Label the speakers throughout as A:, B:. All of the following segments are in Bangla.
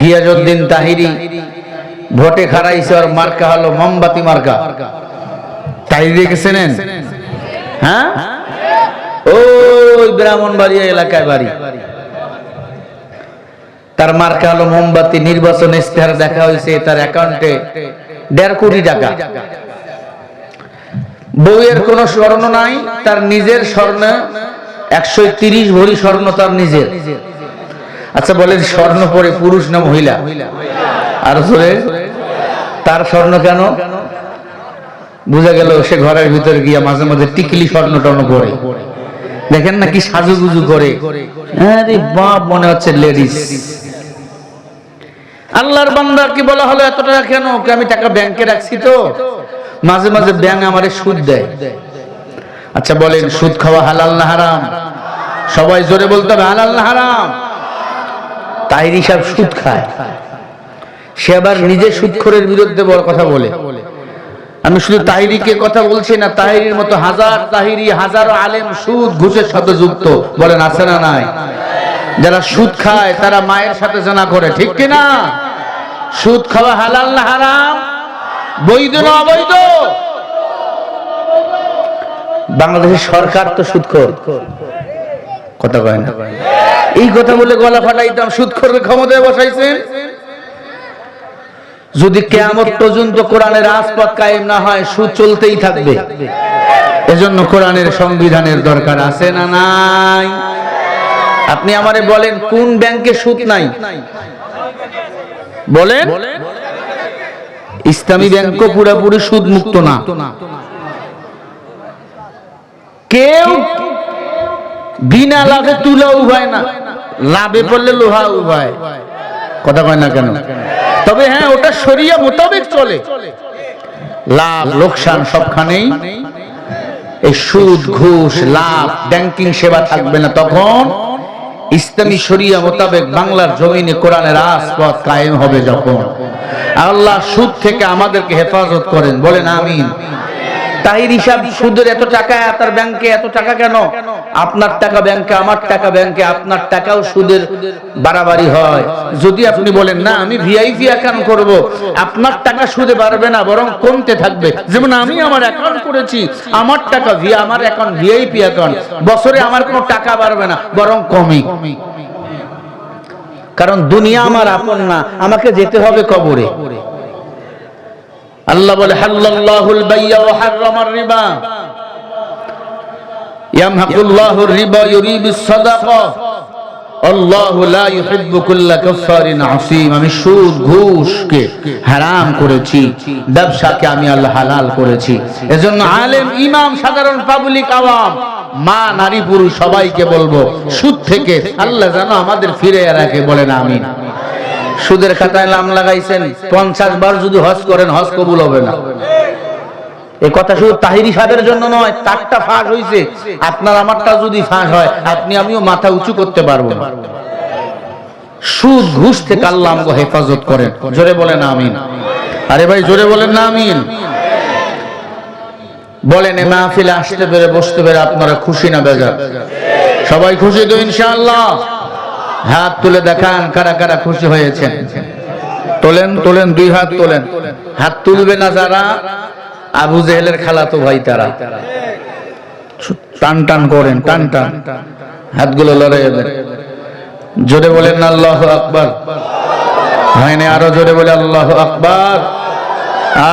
A: গিয়াসউদ্দিন তাহিরি ভোটে খারাইছে, আর মার্কা হলো মোমবাতি মার্কা। তাহিরি গেছেন? হ্যাঁ, ওই ব্রাহ্মণবাড়িয়া এলাকায় বাড়ি। তার মার্কা হলো মোমবাতি। নির্বাচন ইশতেহার দেখা হয়েছে, তার অ্যাকাউন্টে 1.5 কোটি টাকা। বউয়ের কোনো স্বর্ণ নাই, তার নিজের স্বর্ণ 130 ভরি স্বর্ণ তার নিজের। আচ্ছা বলেন, স্বর্ণ পরে পুরুষ না মহিলা? আর ধরে তার স্বর্ণ কেন? বুঝা গেল সে ঘরের ভিতরে গিয়া মাঝে মাঝে টিকলি স্বর্ণ টর্ণ পরে। দেখেন না কি সাজুগুজু করে, আরে বাপ, মনে হচ্ছে লেডিস। আল্লাহর বান্দা কি বলা হলো, এত টাকা কেন? আমি টাকা ব্যাংকে রাখছি, তো মাঝে মাঝে ব্যাংক আমারে সুদ দেয়। আচ্ছা বলেন, সুদ খাওয়া হালাল না হারাম? সবাই জোরে বলতে হবে, হালাল না হারাম? তাহিরি সাহেব সুদ খায়, সে আবার নিজে সুদখোরের বিরুদ্ধে বড় কথা বলে। আমি শুধু তাহিরিকে কথা বলছি না, তাহিরির মতো হাজার তাহিরি, হাজারো আলেম সুদ ঘুষের সাথে যুক্ত। বলেন আছে না নাই? যারা সুদ খায় তারা মায়ের সাথে জানা করে, ঠিক কিনা? সুদ খাওয়া হালাল না হারাম? বৈধ না অবৈধ? বাংলাদেশের সরকার তো সুদখোর, কথা কয় না? এই কথা বলে গলা ফাটাইতাম, সুদখোরের ক্ষমতায় বসাইছেন। যদি কিয়ামত পর্যন্ত কোরআনের রাজপথ কায়েম না হয়, সুদ চলতেই থাকবে। এজন্য কোরআনের সংবিধানের দরকার আছে না নাই? আপনি আমারে বলেন, কোন ব্যাংকে সুদ নাই? বলেন। ইসলামী ব্যাংকও পুরোপুরি সুদ মুক্ত না। কেউ বিনা লাভে তুলা উভায় না, লাভে পড়লে লোহা উভায়। কথা কয় না কেন? তবে হ্যাঁ, ওটা শরিয়া মোতাবেক চলে। লাভ লোকসান সবখানেই এই সুদ ঘুষ লাভ ব্যাংকিং সেবা থাকবে না। তখন ইসলামী শরিয়া মোতাবেক বাংলার জমিনে কোরআনের রাজপথ কায়েম হবে। যখন আল্লাহ সুদ থেকে আমাদেরকে হেফাজত করেন, বলেন আমিন। তাহির হিসাব সুদের এত টাকা, তার ব্যাংকে এত টাকা কেন? আপনার টাকা ব্যাংকে, আমার টাকা ব্যাংকে, আপনার টাকাও সুদের বাড়াবাড়ি হয়। যদি আপনি বলেন না আমি ভিআইপি অ্যাকাউন্ট করব, আপনার টাকা সুদে বাড়বে না, বরং কমতে থাকবে। যেমন আমি আমার অ্যাকাউন্ট করেছি, আমার টাকা আমার অ্যাকাউন্ট ভিআইপি অ্যাকাউন্ট, বছরে আমার কোনো টাকা বাড়বে না, বরং কমই। কারণ দুনিয়া আমার আপন না, আমাকে যেতে হবে কবরে। আল্লাহ বলে, হাল্লাল্লাহুল বাইয়া ওয়া হারামার রিবা ইয়ামহাকুল্লাহুর রিবা ইউরিবিস সাদাকা আল্লাহু লা ইউহিব্বু কুল্লা কাফফারিন আসীম। আমি সুদ ঘুষকে হারাম করেছি, ব্যবসাকে আমি আল্লাহ হালাল করেছি। এজন্য আলেম ইমাম সাধারণ পাবলিক আওয়াম মা নারী পুরুষ সবাইকে বলবো, সুদ থেকে আল্লাহ যেন আমাদের ফিরে রাখে। বলেন আমিন। সুদের খাতায় নাম লাগাইছেন, 50 বার যদি হজ করেন হজ কবুল হবে না। এই কথা শুধু তাহিরি সাহেবের জন্য নয়, তারটা ফাঁস হয়েছে, আপনার আমারটা যদি ফাঁস হয়, আপনি আমিও মাথা উঁচু করতে পারবো না। সুদ ঘুষ থেকে আল্লাহ আমাকে হেফাজত করেন। জোরে বলেন আমিন। আরে ভাই জোরে বলেন না আমিন। বলেন, এ মাহফিলে আসতে পেরে বসতে পেরে আপনারা খুশি না বেজার? সবাই খুশি তো ইনশাআল্লাহ? হাত তুলে দেখান কারা কারা খুশি হয়েছেন। তোলেন তোলেন, 2 হাত তোলেন। হাত তুলবে না যারা আবু জেহেলের খালাতো ভাই, তারা টান টান করেন, টান টান হাতগুলো লড়ে যাবেন। জোরে বলেন না আল্লাহু আকবার। হয়নি, আরো জোরে বলে আল্লাহু আকবার,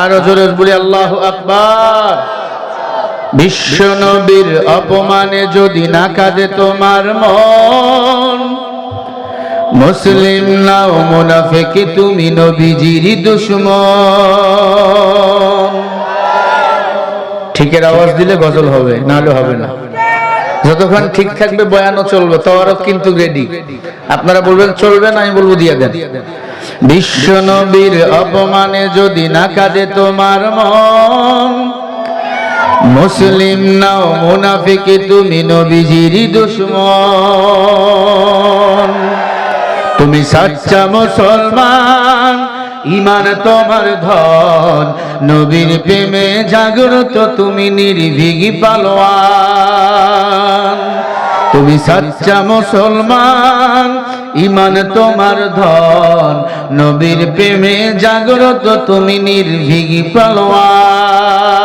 A: আরো জোরে বলি আল্লাহু আকবার। বিশ্ব নবীর অপমানে যদি না কাঁদে তোমার মন, মুসলিম নাও মুনাফিক তুমি নবীজির দুশমন। ঠিকের আওয়াজ দিলে গজল হবে, নাহলে হবে না। যতক্ষণ ঠিক থাকবে বয়ানও চলবে, তাওয়ারও কিন্তু রেডি। আপনারা বলবেন চলবে না, আমি বলবো দিয়ে দেন। বিশ্ব নবীর অপমানে যদি না কাঁদে তোমার মন, মুসলিম নাও মুনাফিক তুমি নবীজির দুশমন। তুমি সাচ্চা মুসলমান, ইমান তোমার ধন, নবীর প্রেমে জাগ্রত তুমি নির্ভীক পালোয়ান। তুমি সাচ্চা মুসলমান, ইমান তোমার ধন, নবীর প্রেমে জাগ্রত তুমি নির্ভীক পালোয়ান।